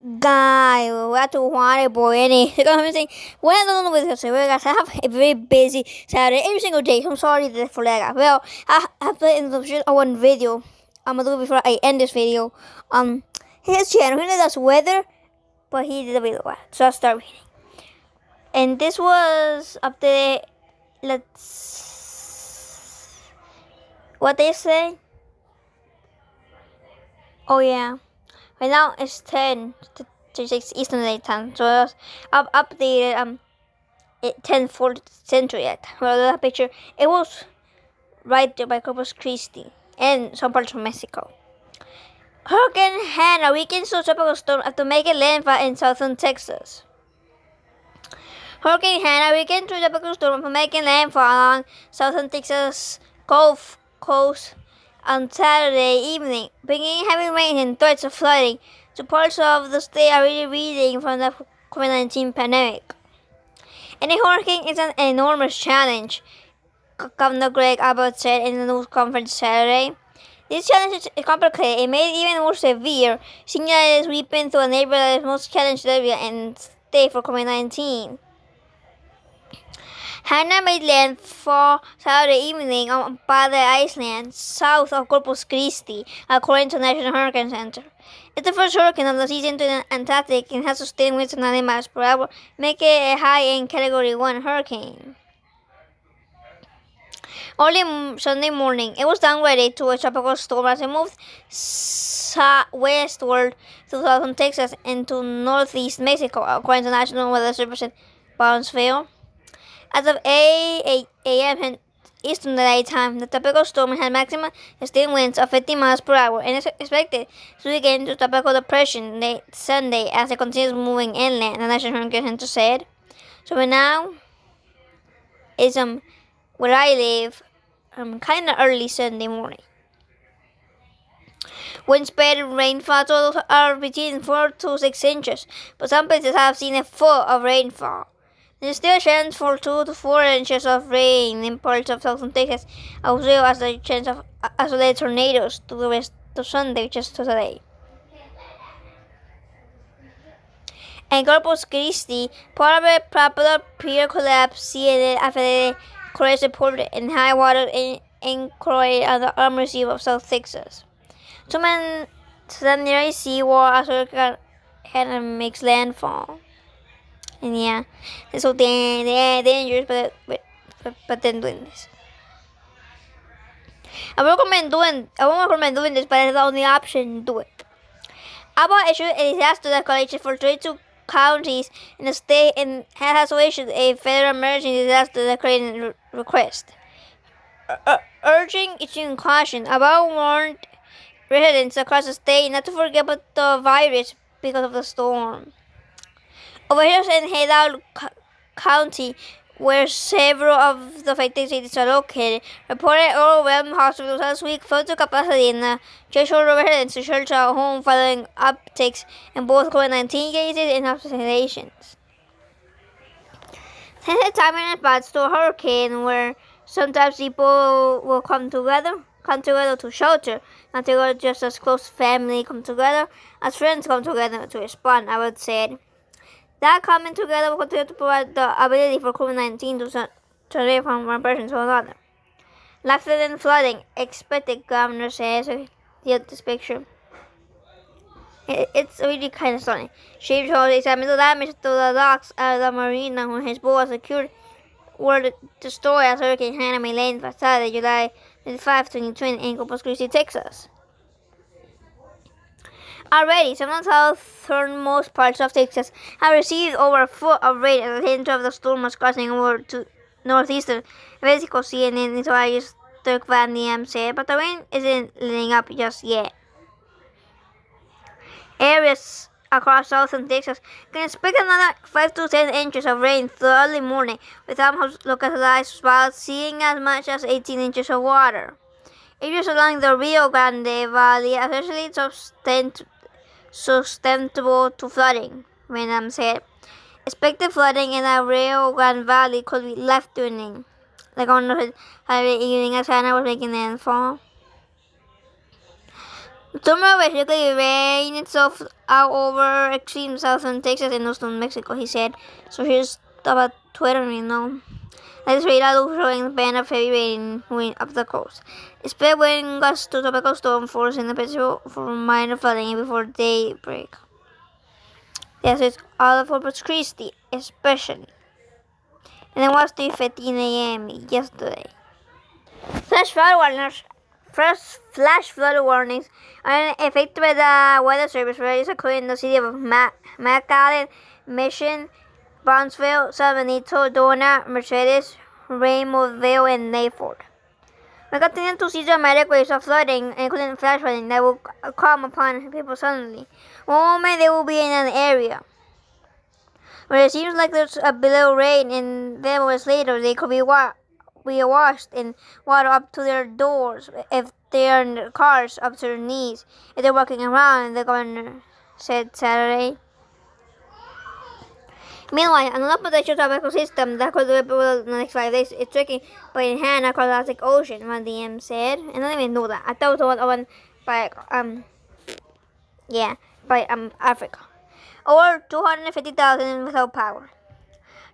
Guy, what to want boy any? Because I'm saying when I don't know with you guys, I have a very busy Saturday every single day. I'm sorry for that. Well, I have put in the one video. I'm gonna do it before I end this video. His channel, he does weather, but he did a video. So I'll start reading. And this was up there. What they say? Oh yeah. Right now it's 10 to 6 Eastern Daylight Time, so it was updated 10th century yet. Well, that picture, it was right there by Corpus Christi and some parts of Mexico. Hurricane Hanna weakened to a tropical storm after making landfall in southern Texas. Hurricane Hanna weakened to a tropical storm after making landfall along southern Texas Gulf Coast on Saturday evening, bringing heavy rain and threats of flooding to parts of the state already reeling from the COVID-19 pandemic. Any hurricane is an enormous challenge, Governor Greg Abbott said in the news conference Saturday. This challenge is complicated and made even more severe, seeing that it is sweeping through a neighborhood that is most challenged area and state for COVID-19. Hanna made landfall Saturday evening on Padre Island, south of Corpus Christi, according to the National Hurricane Center. It's the first hurricane of the season to the Atlantic and has sustained winds of 90 miles per hour, making it a high-end Category 1 hurricane. Early Sunday morning, it was downgraded to a tropical storm as it moved westward through southern Texas and to northeast Mexico, according to National Weather Service in Brownsville. As of 8 a.m. Eastern Daylight Time, the tropical storm had maximum sustained winds of 50 miles per hour and is expected to weaken to tropical depression late Sunday as it continues moving inland, the National Hurricane Center said. So right now, it's where I live, kind of early Sunday morning. Wind-speed rainfall totals are between 4 to 6 inches, but some places have seen a foot of rainfall. There is still a chance for 2 to 4 inches of rain in parts of southern Texas, as well as the chance of isolated tornadoes to the rest of Sunday, just today. In Corpus Christi, part of a popular pier collapsed CNN after the crash reported in high water in Croy on the Armory Sea of South Texas. Two men stand near a seawall as Hurricane Hanna makes landfall. And yeah, it's so dangerous, but then doing this. I won't recommend doing this, but it's the only option. Do it. Abbott issued a disaster declaration for 32 counties in the state and has also issued a federal emergency disaster declaration request, urging extreme caution. Abbott warned residents across the state not to forget about the virus because of the storm. Officials in Hidalgo County, where several of the affected cities are located, reported overwhelmed hospitals last week, full to capacity, and the threshold of residents to shelter at home following upticks in both COVID-19 cases and hospitalizations. Since the timing and spots to a hurricane where sometimes people will come together to shelter, not together just as close family come together, as friends come together to respond, I would say. That coming together will continue to provide the ability for COVID-19 to transmit from one person to another. Laughter and flooding expected, Governor says. This picture. It's really kind of stunning. Shaped shows examines the damage to the docks at the marina when his boat was secured were destroyed as Hurricane Hanna made landfall Saturday, July 25, 2020 in Corpus Christi, Texas. Already, some of the southernmost parts of Texas have received over a foot of rain as the center of the storm was crossing over to northeastern Mexico, CNN Israel's Dirk Van Diem said, but the rain isn't letting up just yet. Areas across southern Texas can expect another 5 to 10 inches of rain through early morning, with some localized spots seeing as much as 18 inches of water. Areas along the Rio Grande Valley are especially susceptible to flooding, Van said. Expected flooding in the Rio Grande Valley could be life-threatening, like on Saturday evening as Hanna was making landfall. Summer basically rain itself out over extreme southern Texas and northern Mexico, he said. So here's about Twitter. Let's read out showing the band of heavy rain wind up the coast. Expect wind gusts to tropical storm force in the Pacific for minor flooding before daybreak. Yes, it's all of Corpus Christi, especially. And it was 3:15 a.m. yesterday. Flash flood warnings. First flash flood warnings are affected by the Weather Service, released in the city of McAllen, Mission, Brownsville, San Benito, Dona, Mercedes, Raymondville, and Nayford. We continue to see dramatic waves of flooding, including flash flooding, that will come upon people suddenly. One moment they will be in an area where it seems like there's a below rain, and then moments later they could be washed in water up to their doors if they are in their cars up to their knees if they're walking around, the governor said Saturday. Meanwhile, another potential tropical system that could develop in the next 5 days is tracking by Hanna across the Atlantic Ocean, Van DM said. And I didn't even know that. I thought it was one by Africa. Over 250,000 without power.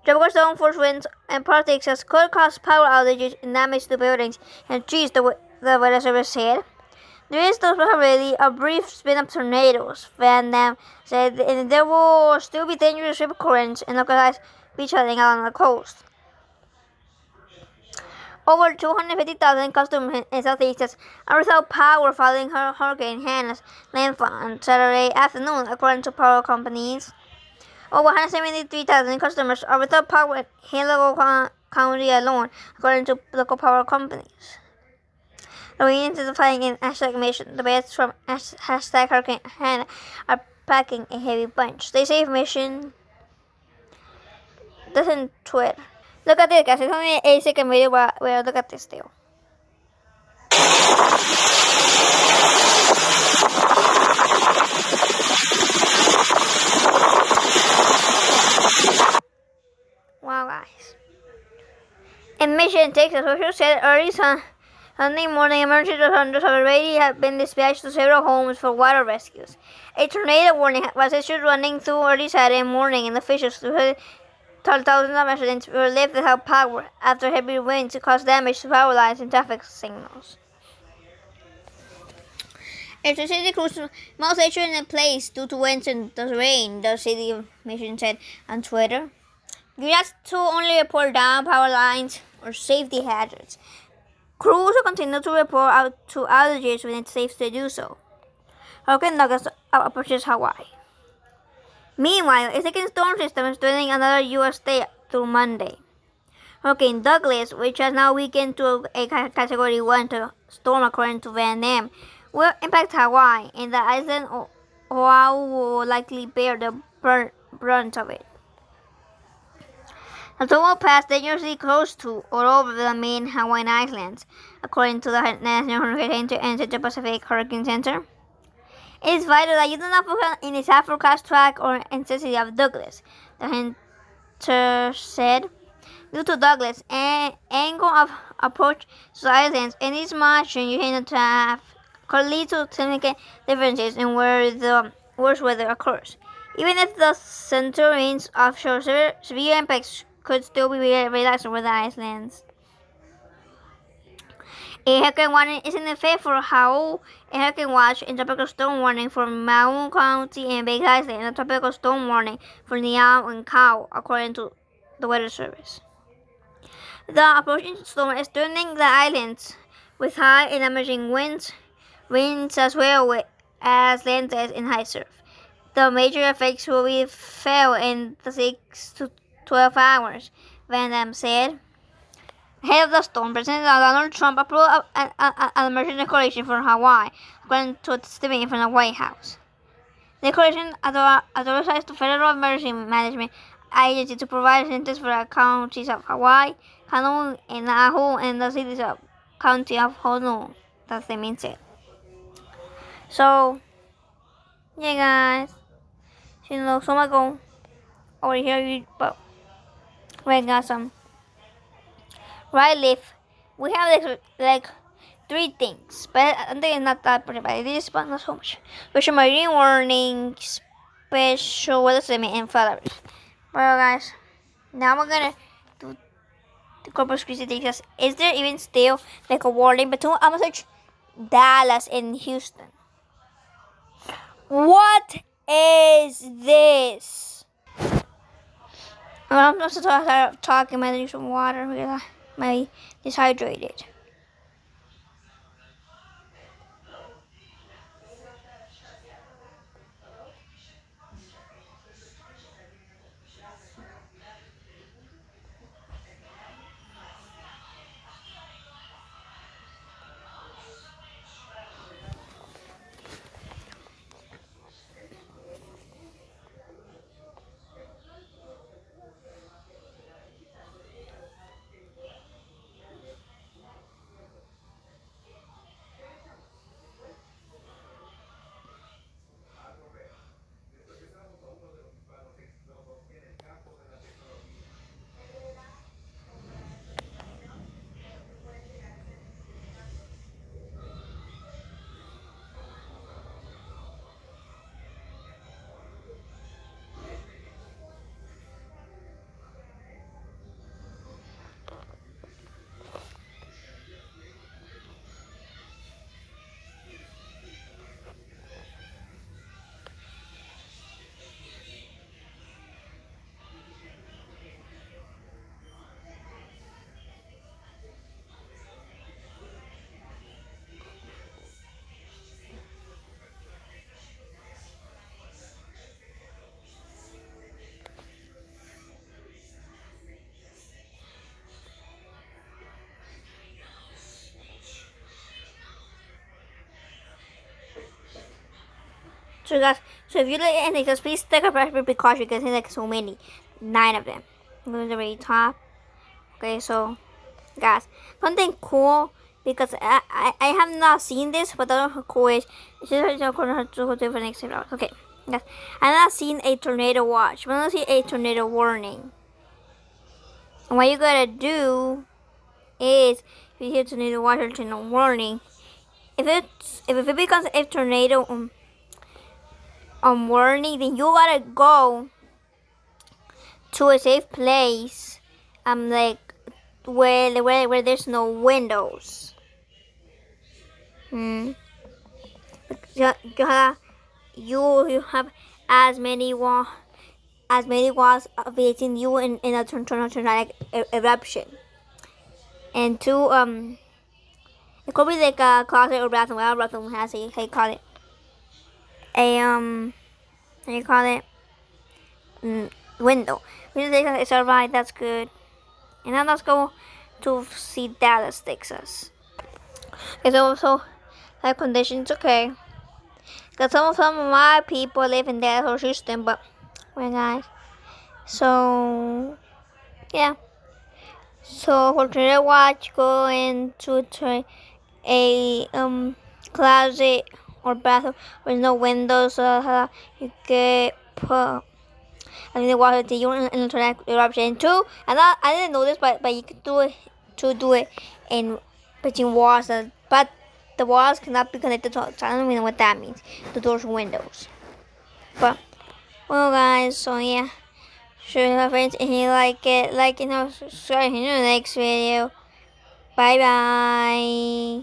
Tropical storm force winds and Part Texas could cause power outages and damage to buildings and trees, the Weather Service said. There is the possibility of brief spin of tornadoes, Van Dam said, and there will still be dangerous rip currents and localized beach flooding along the coast. Over 250,000 customers in South Texas are without power following Hurricane Hanna's landfall on Saturday afternoon, according to power companies. Over 173,000 customers are without power in Hidalgo County alone, according to local power companies. The intensifying in #Mission. The bets from #Hurricane Hanna are packing a heavy punch. Stay safe, Mission. Doesn't Twitter. Look at this, guys. It's only an 8-second video, but look at this still. Wow, guys. In Mission, Texas, officials said early Sunday morning, emergency responders have already been dispatched to several homes for water rescues. A tornado warning was issued running through early Saturday morning, and officials told thousands of residents were left without power after heavy winds caused damage to power lines and traffic signals. Electricity crews must stay in place due to winds and the rain, the city of Mission said on Twitter. You have to only report down power lines or safety hazards. Crews will continue to report out to outages when it's safe to do so. Hurricane Douglas approaches Hawaii. Meanwhile, a second storm system is threatening another U.S. state through Monday. Hurricane Douglas, which has now weakened to a Category 1 storm according to Van Dam, will impact Hawaii, and the island Oahu will likely bear the brunt of it. The storm will pass dangerously close to or over the main Hawaiian Islands, according to the National Hurricane Center and Central Pacific Hurricane Center. It is vital that you do not focus in the south forecast track or intensity of Douglas, the center said. Due to Douglas' angle of approach to the islands and its margin using the traffic could lead to significant differences in where the worst weather occurs. Even if the center remains offshore, severe impacts could still be realized over the islands. A hurricane warning is in effect for Oahu, a hurricane watch and tropical storm warning for Maui County and Big Island, and a tropical storm warning for Niue and Kau, according to the Weather Service. The approaching storm is threatening the islands with high and emerging winds as well as landslides and high surf. The major effects will be felt in the 6 to 12 hours, Van Dam said. Ahead of the storm, President Donald Trump approved an emergency declaration for Hawaii, according to a statement from the White House. The declaration authorized the Federal Emergency Management Agency to provide assistance for the counties of Hawaii, Kanu, and Oahu, and the cities of county of Honolulu, that's the main said. So, yeah, guys. So I go over here, but we got some right leaf. We have like three things, but I think it's not that pretty bad. It is, but not so much. Special marine warning, special weather statement, and flowers. Well, guys, now we're gonna do the Corpus Christi, Texas. Is there even still like a warning between Amherst, Dallas, and Houston? What is this? I'm supposed to start talking. I need some water because I'm dehydrated. So guys, so if you like anything, just please take a pressure precaution because there's like so many, 9 of them. Go to the very top. Okay, so guys, something cool because I have not seen this, but I don't know how cool it is. It's just according to different examples. Okay, guys, I've not seen a tornado watch, but I don't see a tornado warning. And what you gotta do is, if you hear tornado watch or tornado warning, if it becomes a tornado warning, then you gotta go to a safe place, like where there's no windows. You have as many walls facing you in a tornadic eruption. And two, it could be like a closet or bathroom. Well, bathroom has a, how you call it, window. We just survive. That's good. And now let's go to see Dallas, Texas. It's also that conditions okay. Cause some of my people live in Dallas or Houston, but well, guys. So yeah. So for today, watch, go into a closet or bathroom with no windows. You get put. I mean, the water to you in the eruption too. And I didn't know this, but you can do it in between walls. But the walls cannot be connected to. So I don't even know what that means. The doors and windows. But well, guys. So yeah. Sure, friends, if you like it, subscribe in the next video. Bye bye.